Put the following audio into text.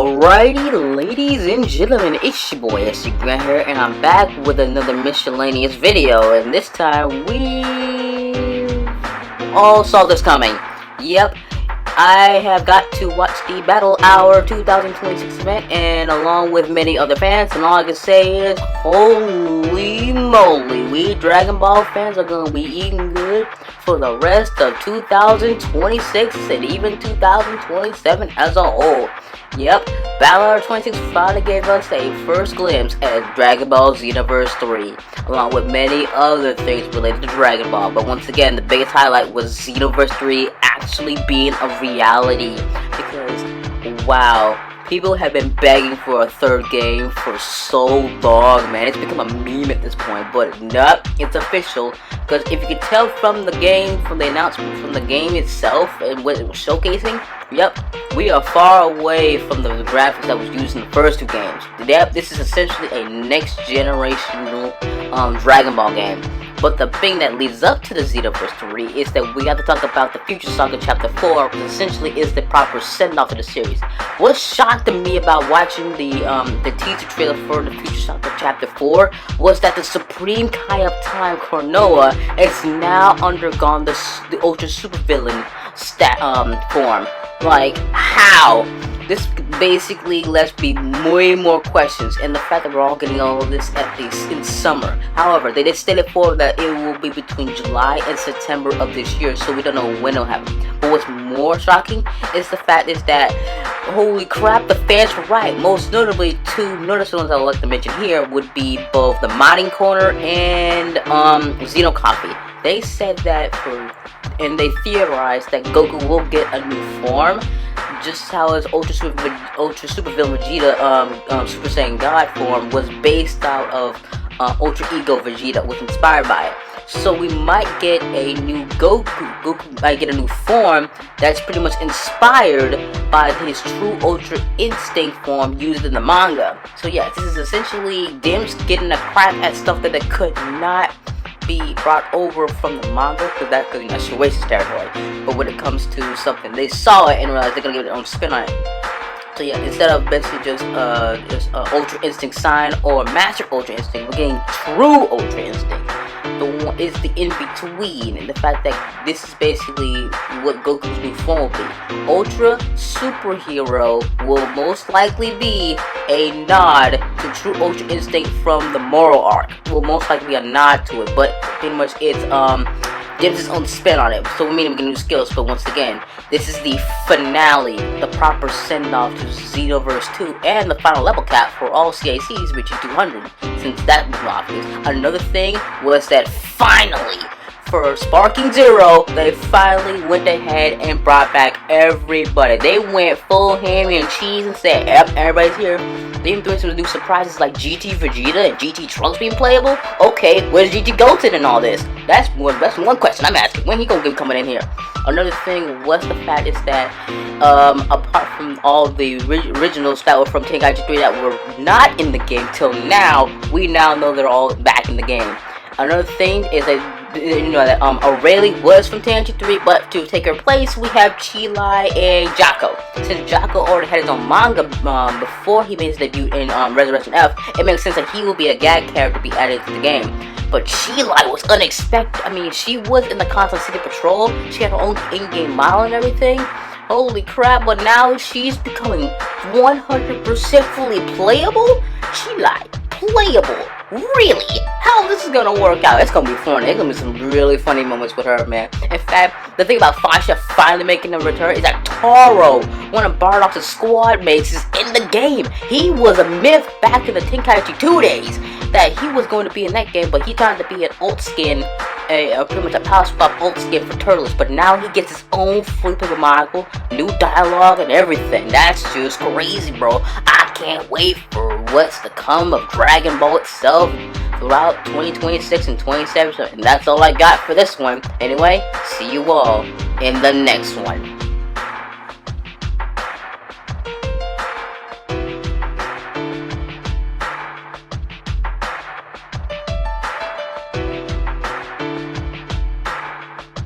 Alrighty, ladies and gentlemen, it's your boy SCGRANT here, and I'm back with another miscellaneous video, and this time we all saw this coming. Yep, I have got to watch the Battle Hour 2026 event, and along with many other fans, and all I can say is, holy moly, we Dragon Ball fans are gonna be eating good for the rest of 2026 and even 2027 as a whole. Yep, Battle Hour 26 finally gave us a first glimpse at Dragon Ball Xenoverse 3, along with many other things related to Dragon Ball. But once again, the biggest highlight was Xenoverse 3 actually being a reality. Because, wow, people have been begging for a third game for so long, man. It's become a meme at this point. But nope, it's official. Because if you can tell from the game, from the announcement, from the game itself, and what it was showcasing, yep, we are far away from the graphics that was used in the first two games. Yep, this is essentially a next generational Dragon Ball game. But the thing that leads up to the Xenoverse 3 is that we have to talk about the Future Saga Chapter 4, which essentially is the proper send-off of the series. What shocked me about watching the teaser trailer for the Future Saga Chapter 4 was that the Supreme Kai of Time, Konoha, has now undergone the Ultra Super Villain form. Like, how? This basically lets me way more questions, and the fact that we're all getting all of this in summer. However, they did state it for that it will be between July and September of this year, so we don't know when it'll happen. But what's more shocking is the fact is that, holy crap, the fans were right. Most notably, two noticeable ones I would like to mention here would be both the Modding Corner and Xeno Coffee. They said that and they theorized that Goku will get a new form, just how his Ultra Super Villain Vegeta Super Saiyan God form was based out of Ultra Ego Vegeta, was inspired by it. So we might get a new Goku. Goku might get a new form that's pretty much inspired by his true Ultra Instinct form used in the manga. So yeah, this is essentially them getting a crack at stuff that they could not be brought over from the manga, because that's Shueisha's territory. But when it comes to something, they saw it and realized they're gonna give their own spin on it. So yeah, instead of basically just Ultra Instinct Sign or Master Ultra Instinct, we're getting true Ultra Instinct. The one is the in-between, and the fact that this is basically what Goku's new form will be. Ultra Superhero will most likely be a nod to true Ultra Instinct from the Moral arc. Will most likely be a nod to it, but pretty much it's gives its own spin on it. So we mean we get new skills, but once again, this is the finale, the proper send-off to Xenoverse 2, and the final level cap for all CICs reaching 200, since that was obvious. Another thing was that finally, for Sparking Zero, they finally went ahead and brought back everybody. They went full ham and cheese and said, yep, everybody's here. They even threw some new surprises like GT Vegeta and GT Trunks being playable. Okay, where's GT Goten and all this? That's one question I'm asking. When he gonna be coming in here? Another thing was the fact is that, apart from all the originals that were from Tenkaichi 3 that were not in the game till now, we now know they're all back in the game. Another thing is that, you know, that Aurelie was from Tenkaichi 3, but to take her place, we have Chilai and Jocko. Since Jocko already had his own manga before he made his debut in Resurrection F, it makes sense that he will be a gag character to be added to the game. But Chilai was unexpected. I mean, she was in the Constant City Patrol. She had her own in-game model and everything. Holy crap, but now she's becoming 100% fully playable? Chilai, playable? Really? How this is gonna work out? It's gonna be funny. It's gonna be some really funny moments with her, man. In fact, the thing about Fasha finally making a return is that Taro, one of Bardock's squad mates, is in the game. He was a myth back in the Tenkaichi 2 days that he was going to be in that game, but he turned to be an ult skin, pretty much a power swap ult skin for Turtles. But now he gets his own fully playable monocle, new dialogue, and everything. That's just crazy, bro. I can't wait for what's to come of Dragon Ball itself throughout 2026 and 2027, and that's all I got for this one. Anyway, see you all in the next one.